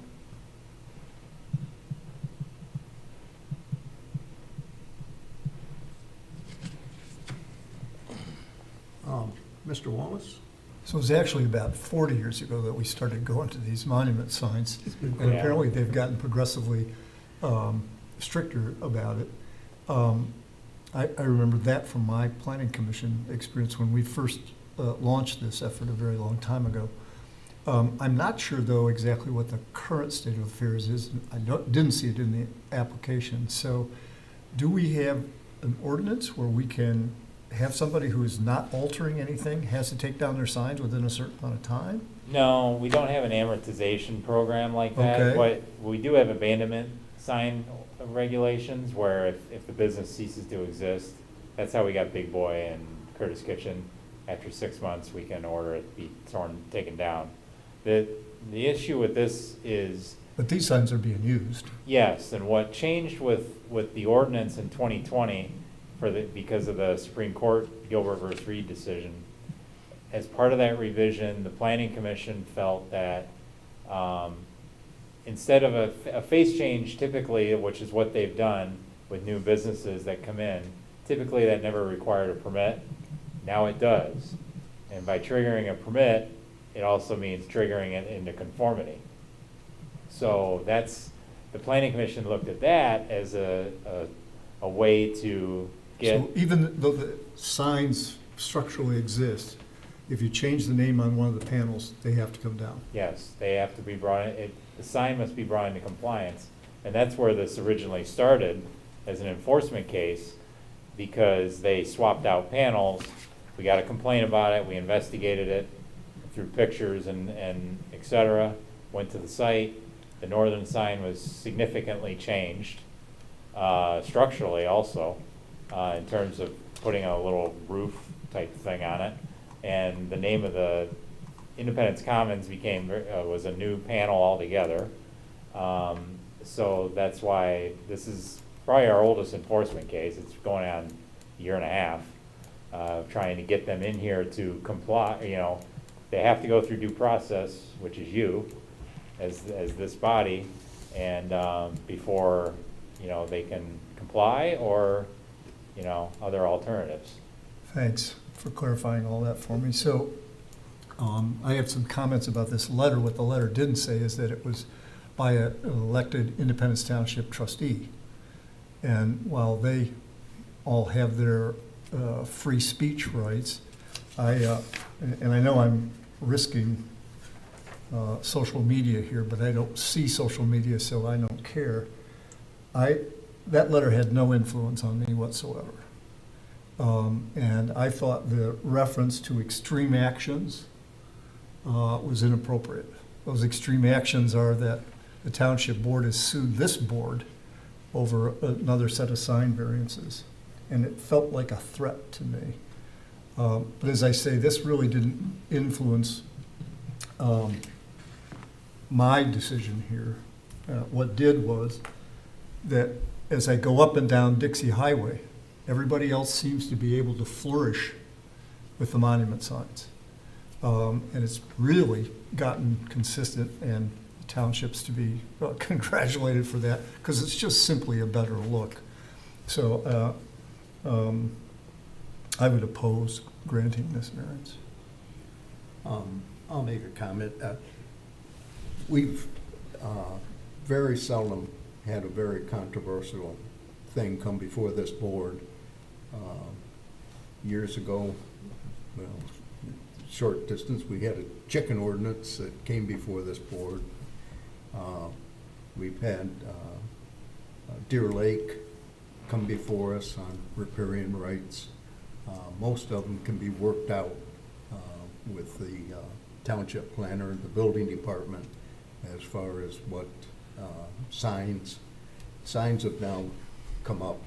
Mr. Wallace? So it was actually about 40 years ago that we started going to these monument signs. And Yeah. apparently they've gotten progressively stricter about it. I remember that from my planning commission experience when we first launched this effort a very long time ago. I'm not sure, though, exactly what the current state of affairs is. I didn't see it in the application. So do we have an ordinance where we can have somebody who is not altering anything, has to take down their signs within a certain amount of time? No, we don't have an amortization program like that. Okay. What we do have abandonment sign regulations where if the business ceases to exist, that's how we got Big Boy and Curtis Kitchen. After 6 months, we can order it be taken down. The the issue with this is, But these signs are being used. yes, and what changed with the ordinance in 2020 because of the Supreme Court Gilbert versus Reed decision, as part of that revision, the Planning Commission felt that instead of a face change typically, which is what they've done with new businesses that come in, typically that never required a permit. Now it does. And by triggering a permit, it also means triggering it into conformity. So the Planning Commission looked at that as a way to get. So even though the signs structurally exist, if you change the name on one of the panels, they have to come down. Yes, they have to be the sign must be brought into compliance. And that's where this originally started as an enforcement case, because they swapped out panels. We got a complaint about it, we investigated it through pictures and et cetera, went to the site. The northern sign was significantly changed, structurally also, in terms of putting a little roof type thing on it. And the name of the Independence Commons was a new panel altogether. So that's why this is probably our oldest enforcement case. It's going on a year and a half, trying to get them in here to comply. They have to go through due process, which is you, as this body, and before, they can comply or, other alternatives. Thanks for clarifying all that for me. So I have some comments about this letter. What the letter didn't say is that it was by an elected Independence Township trustee. And while they all have their free speech rights, and I know I'm risking social media here, but I don't see social media, so I don't care. That letter had no influence on me whatsoever. And I thought the reference to extreme actions was inappropriate. Those extreme actions are that the township board has sued this board over another set of sign variances, and it felt like a threat to me. But as I say, this really didn't influence my decision here. What did was that as I go up and down Dixie Highway, everybody else seems to be able to flourish with the monument signs. And it's really gotten consistent, and townships to be congratulated for that, because it's just simply a better look. So I would oppose granting this variance. I'll make a comment. We've very seldom had a very controversial thing come before this board. Years ago, well, short distance, we had a chicken ordinance that came before this board. We've had Deer Lake come before us on riparian rights. Most of them can be worked out with the township planner and the building department as far as what signs have now come up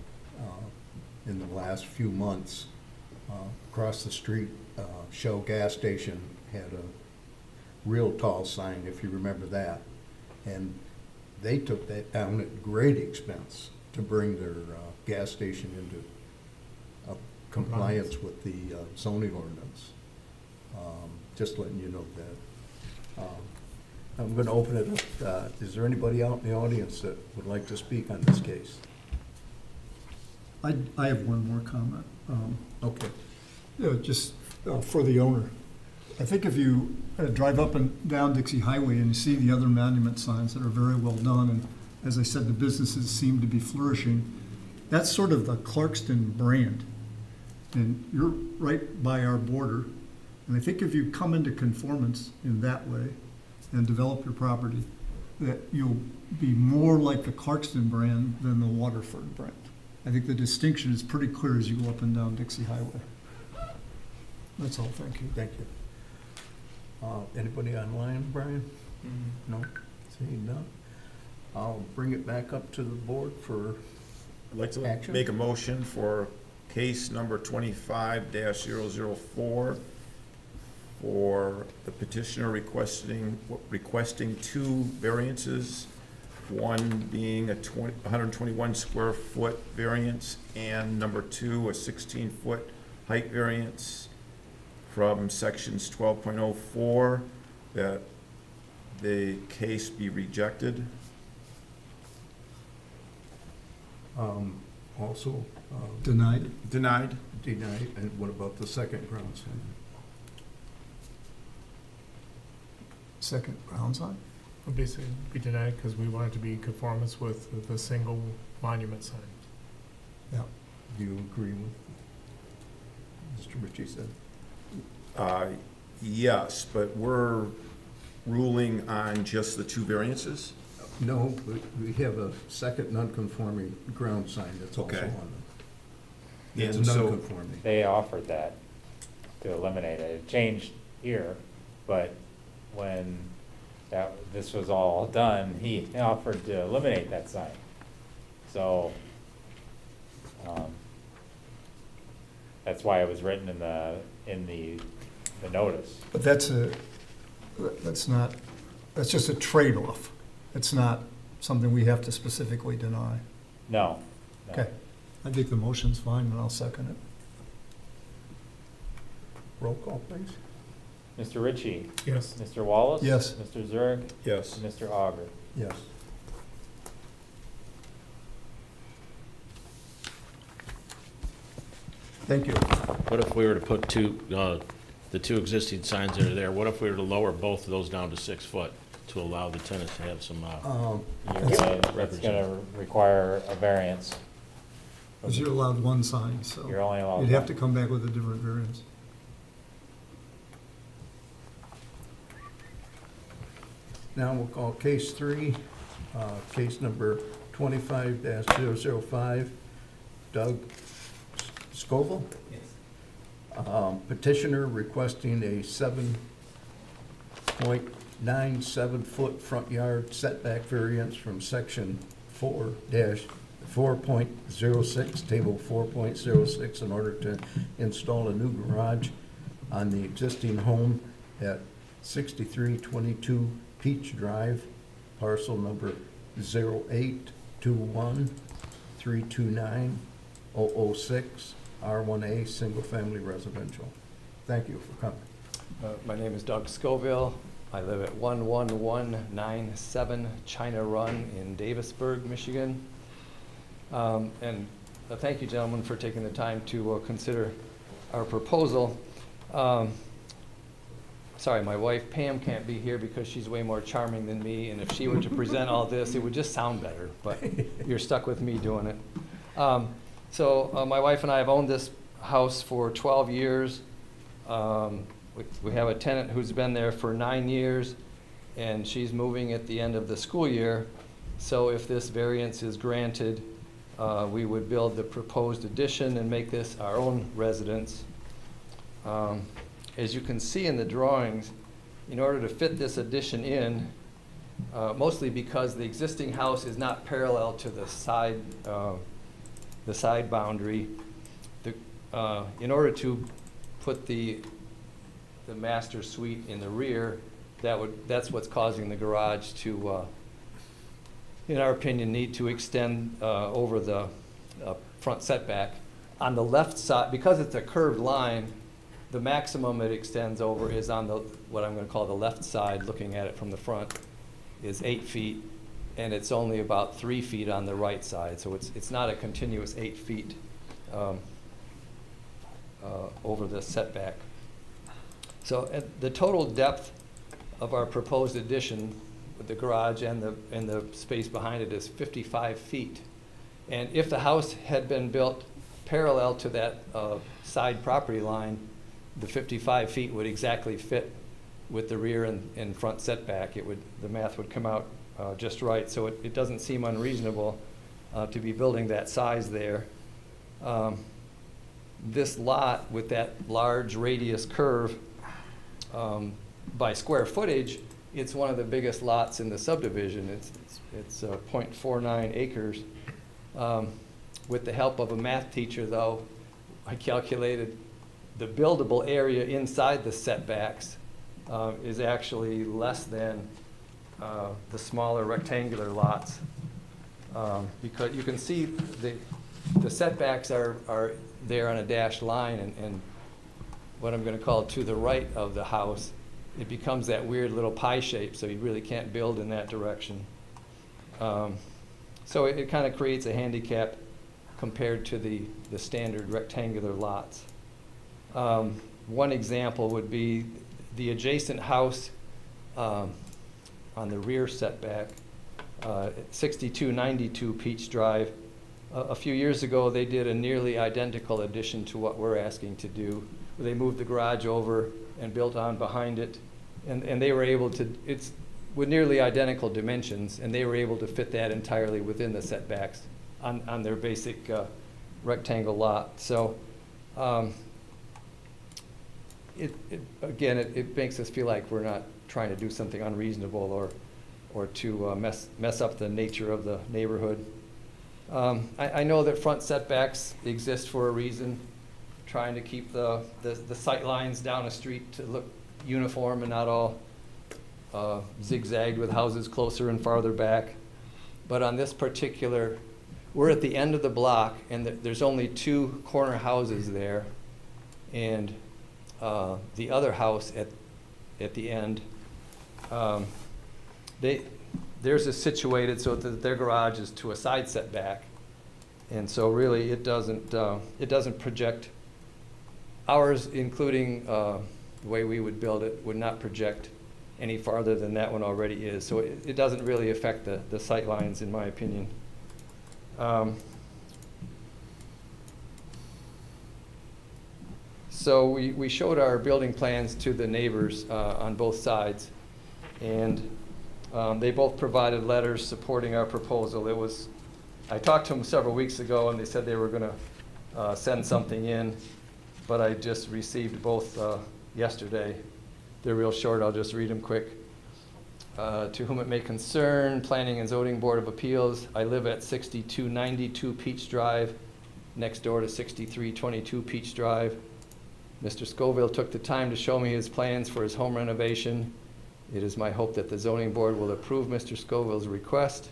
in the last few months. Across the street, Shell gas station had a real tall sign, if you remember that. And they took that down at great expense to bring their gas station into compliance with the zoning ordinance. Just letting you know that. I'm going to open it up. Is there anybody out in the audience that would like to speak on this case? I have one more comment. Okay. Just for the owner. I think if you drive up and down Dixie Highway and you see the other monument signs that are very well done, and as I said, the businesses seem to be flourishing, that's sort of the Clarkston brand. And you're right by our border. And I think if you come into conformance in that way and develop your property, that you'll be more like the Clarkston brand than the Waterford brand. I think the distinction is pretty clear as you go up and down Dixie Highway. That's all, thank you. Thank you. Anybody online, Brian? No? Seeing none? I'll bring it back up to the board for I'd like to action. make a motion for case number 25-004 for the petitioner requesting two variances, one being a 121 square foot variance, and number two, a 16-foot height variance from sections 12.04, that the case be rejected. Also, Denied? Denied. denied, and what about the second ground sign? Second ground sign? Would basically be denied because we want it to be in conformance with the single monument sign. Yeah. Do you agree with Mr. Ritchie said? Yes, but we're ruling on just the two variances? No, we have a second non-conforming ground sign that's also Okay. on them. It's And so, non-conforming. They offered that to eliminate it. It changed here, but when this was all done, he offered to eliminate that sign. So, that's why it was written in the notice. But that's just a trade-off. It's not something we have to specifically deny. No. no. Okay. I think the motion's fine, and I'll second it. Roll call, please. Mr. Ritchie, Yes. Mr. Wallace? Yes. Mr. Zurich, yes. and Mr. Auger. Yes. Thank you. What if we were to put the two existing signs that are there, what if we were to lower both of those down to 6 foot to allow the tenants to have some, That's gonna require a variance. Because you're allowed one sign, so You're only allowed you'd have one. to come back with a different variance. Now we'll call case 3, case number 25-005, Doug Scoville. Petitioner requesting a 7.97-foot front yard setback variance from section 4-4.06, table 4.06, in order to install a new garage on the existing home at 6322 Peach Drive, parcel number 0821-329-006, R1A, single-family residential. Thank you for coming. My name is Doug Scoville. I live at 11197 China Run in Davisburg, Michigan. And thank you, gentlemen, for taking the time to consider our proposal. Sorry, my wife Pam can't be here because she's way more charming than me, and if she were to present all this, it would just sound better, but you're stuck with me doing it. So my wife and I have owned this house for 12 years. We have a tenant who's been there for 9 years, and she's moving at the end of the school year. So if this variance is granted, we would build the proposed addition and make this our own residence. As you can see in the drawings, in order to fit this addition in, mostly because the existing house is not parallel to the side boundary, in order to put the master suite in the rear, that's what's causing the garage to, in our opinion, need to extend over the front setback. On the left side, because it's a curved line, the maximum it extends over is on what I'm going to call the left side, looking at it from the front, is 8 feet, and it's only about 3 feet on the right side. So it's not a continuous 8 feet over the setback. So the total depth of our proposed addition with the garage and the space behind it is 55 feet. And if the house had been built parallel to that side property line, the 55 feet would exactly fit with the rear and front setback. The math would come out just right. So it doesn't seem unreasonable to be building that size there. This lot with that large radius curve, by square footage, it's one of the biggest lots in the subdivision. It's 0.49 acres. With the help of a math teacher, though, I calculated the buildable area inside the setbacks is actually less than the smaller rectangular lots. Because you can see the setbacks are there on a dashed line, and what I'm gonna call to the right of the house, it becomes that weird little pie shape, so you really can't build in that direction. So it kind of creates a handicap compared to the standard rectangular lots. One example would be the adjacent house on the rear setback, 6292 Peach Drive. A few years ago, they did a nearly identical addition to what we're asking to do. They moved the garage over and built on behind it, and they were able to, it's with nearly identical dimensions, and they were able to fit that entirely within the setbacks on their basic rectangle lot. So it makes us feel like we're not trying to do something unreasonable or to mess up the nature of the neighborhood. I know that front setbacks exist for a reason, trying to keep the sight lines down a street to look uniform and not all zigzagged with houses closer and farther back. But on this particular, we're at the end of the block, and there's only 2 corner houses there, and the other house at the end, theirs is situated so that their garage is to a side setback, and so really it doesn't project. Ours, including the way we would build it, would not project any farther than that one already is. So it doesn't really affect the sight lines, in my opinion. So we showed our building plans to the neighbors on both sides, and they both provided letters supporting our proposal. I talked to them several weeks ago, and they said they were going to send something in, but I just received both yesterday. They're real short. I'll just read them quick. To whom it may concern, Planning and Zoning Board of Appeals, I live at 6292 Peach Drive, next door to 6322 Peach Drive. Mr. Scoville took the time to show me his plans for his home renovation. It is my hope that the zoning board will approve Mr. Scoville's request.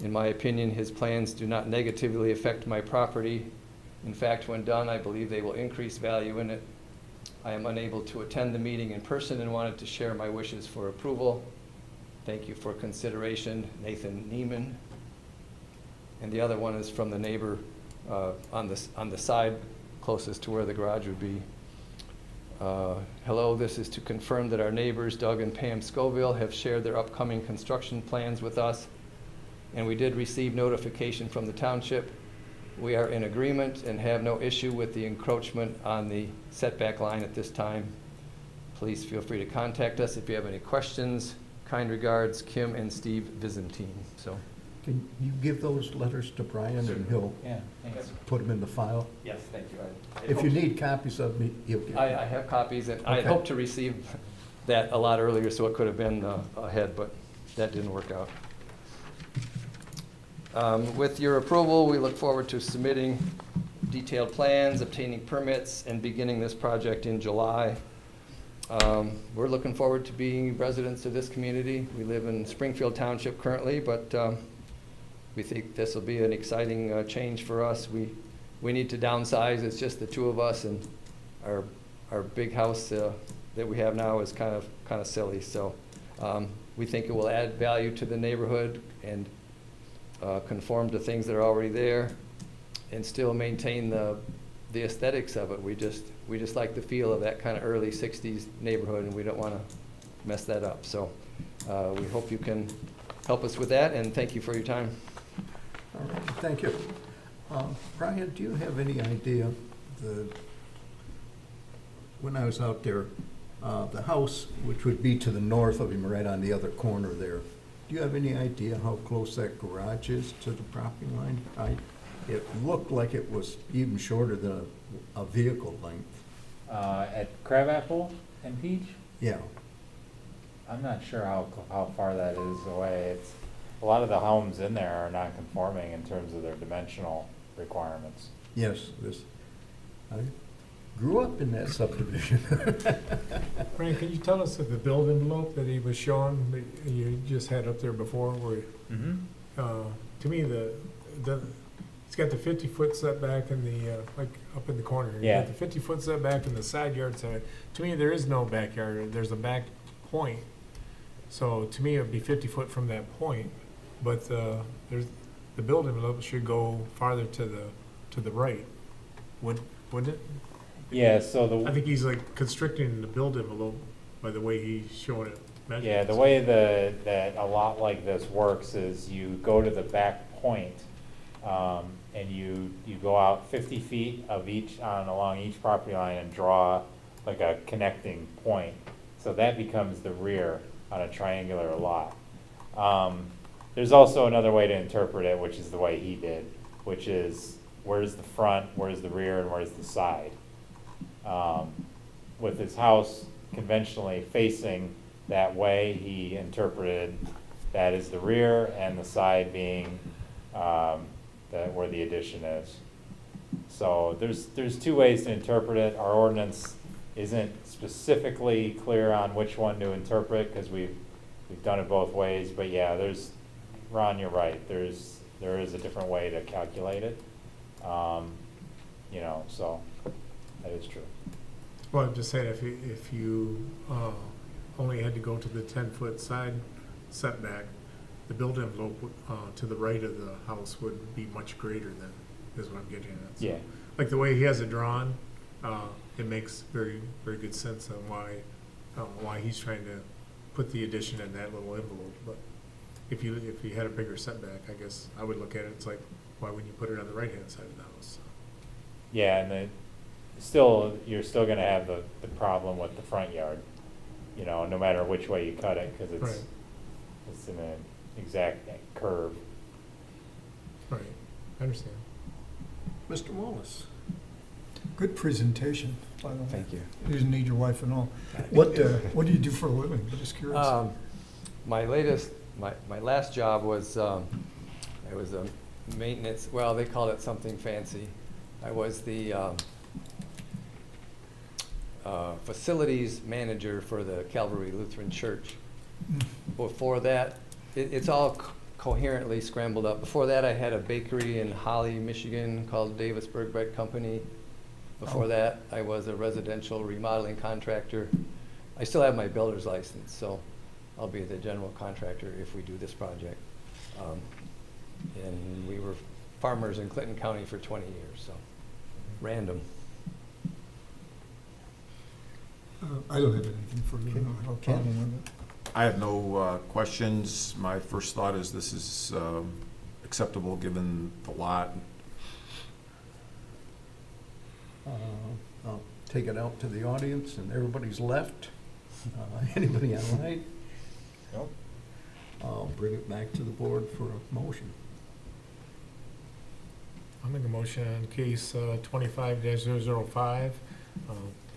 In my opinion, his plans do not negatively affect my property. In fact, when done, I believe they will increase value in it. I am unable to attend the meeting in person and wanted to share my wishes for approval. Thank you for consideration, Nathan Neiman. And the other one is from the neighbor on the side closest to where the garage would be. Hello, this is to confirm that our neighbors, Doug and Pam Scoville, have shared their upcoming construction plans with us, and we did receive notification from the township. We are in agreement and have no issue with the encroachment on the setback line at this time. Please feel free to contact us if you have any questions. Kind regards, Kim and Steve Byzantine. So, Can you give those letters to Brian and he'll Yeah, thanks. put them in the file? yes, thank you. If you need copies of me, he'll give. I have copies, and I had Okay. hoped to receive that a lot earlier, so it could have been ahead, but that didn't work out. With your approval, we look forward to submitting detailed plans, obtaining permits, and beginning this project in July. We're looking forward to being residents of this community. We live in Springfield Township currently, but we think this will be an exciting change for us. We need to downsize. It's just the 2 of us, and our big house that we have now is kind of silly. So we think it will add value to the neighborhood and conform to things that are already there, and still maintain the aesthetics of it. We just like the feel of that kind of early 60s neighborhood, and we don't want to mess that up. So we hope you can help us with that, and thank you for your time. All right, thank you. Brian, do you have any idea, when I was out there, the house, which would be to the north of him, right on the other corner there, do you have any idea how close that garage is to the property line? It looked like it was even shorter than a vehicle length. At Crabapple and Peach, Yeah, I'm not sure how far that is away. A lot of the homes in there are non-conforming in terms of their dimensional requirements. yes, grew up in that subdivision. Brian, can you tell us if the build envelope that he was showing, that you just had up there before, where, to me, it's got the 50-foot setback in the, like, up in the corner. You Yeah. got the 50-foot setback in the side yard side. To me, there is no backyard, there's a back point. So to me, it'd be 50 foot from that point, but, there's, the build envelope should go farther to the right. Wouldn't it? Yeah, so I think he's like constricting the build envelope by the way he's showing it measured. yeah, the way that a lot like this works is you go to the back point, and you go out 50 feet of along each property line and draw like a connecting point. So that becomes the rear on a triangular lot. There's also another way to interpret it, which is the way he did, which is where's the front, where's the rear, and where's the side. With his house conventionally facing that way, he interpreted that as the rear and the side being where the addition is. So there's two ways to interpret it. Our ordinance isn't specifically clear on which one to interpret because we've done it both ways. But yeah, Ron, you're right. There is a different way to calculate it. So that is true. Well, I'm just saying, if you only had to go to the 10-foot side setback, the build envelope to the right of the house would be much greater than, is what I'm getting at. So, Yeah. like the way he has it drawn, it makes very, very good sense on why he's trying to put the addition in that little envelope. But if you had a bigger setback, I guess I would look at it, it's like, why wouldn't you put it on the right-hand side of the house? Yeah, and you're still gonna have the problem with the front yard, no matter which way you cut it, because Right. it's in an exact curve. Right, I understand. Mr. Wallace? Good presentation, by the way. Thank you. You didn't need your wife and all. What do you do for a living? I'm just curious. My last job was, I was a maintenance, well, they called it something fancy. I was the facilities manager for the Calvary Lutheran Church. Before that, it's all coherently scrambled up. Before that, I had a bakery in Holly, Michigan called Davisburg Bread Company. Before that, I was a residential remodeling contractor. I still have my builder's license, so I'll be the general contractor if we do this project. And we were farmers in Clinton County for 20 years, so random. I don't have anything further. Okay. No, I have a problem with it. I have no questions. My first thought is this is acceptable given the lot. I'll take it out to the audience, and everybody's left. Anybody online? Nope. I'll bring it back to the board for a motion. I'll make a motion on case 25-005.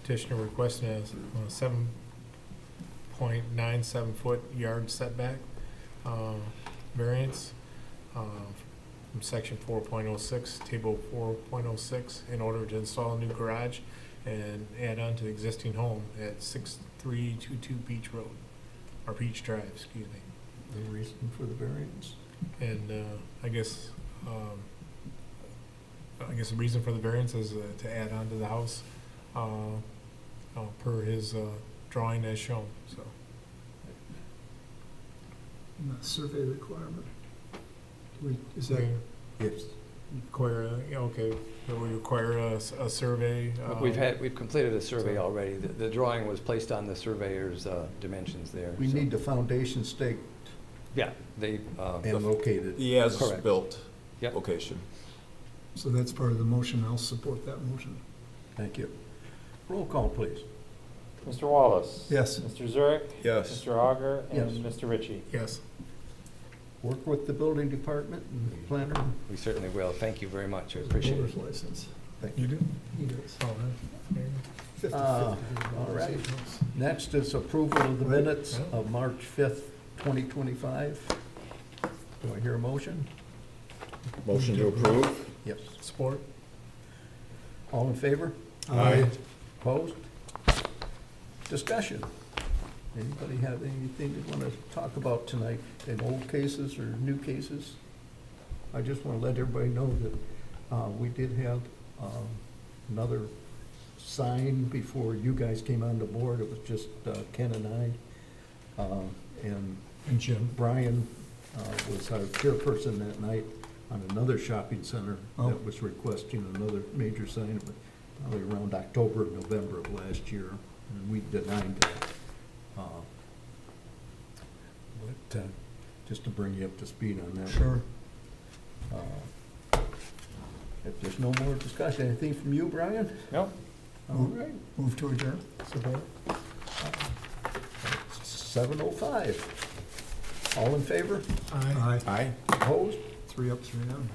Petitioner requesting a 7.97 foot yard setback variance from section 4.06, table 4.06, in order to install a new garage and add on to the existing home at 6322 Beach Road, or Beach Drive, excuse me. The reason for the variance? And I guess the reason for the variance is to add on to the house per his drawing as shown, so. And the survey requirement. Is that, Yes. Require, okay, so we require a survey. We've completed a survey already. The drawing was placed on the surveyor's dimensions there. We so- need the foundation stake Yeah, they, and located. The Correct. as-built Yep. location. so that's part of the motion. I'll support that motion. Thank you. Roll call, please. Mr. Wallace? Yes. Mr. Zurich? Yes. Mr. Auger? Yes. And Mr. Ritchie? Yes. Work with the building department and the planner. we certainly will. Thank you very much. I appreciate it. Builder's license. Thank You do? He does. Oh, okay. 50/50. All right. Next is approval of the minutes of March 5th, 2025. Do I hear a motion? Motion to approve? Yes. Support? All in favor? Aye. Opposed? Discussion. Anybody have anything they want to talk about tonight, in old cases or new cases? I just want to let everybody know that we did have another sign before you guys came on the board. It was just Ken and I. And Jim. Brian was our chairperson that night on another shopping center Oh. that was requesting another major sign. It was probably around October, November of last year, and we denied that. But just to bring you up to speed on that. Sure. If there's no more discussion, anything from you, Brian? No? All right. Move to adjourn. Support. 7:05. All in favor? Aye. Aye. Opposed? 3 up, 3 down.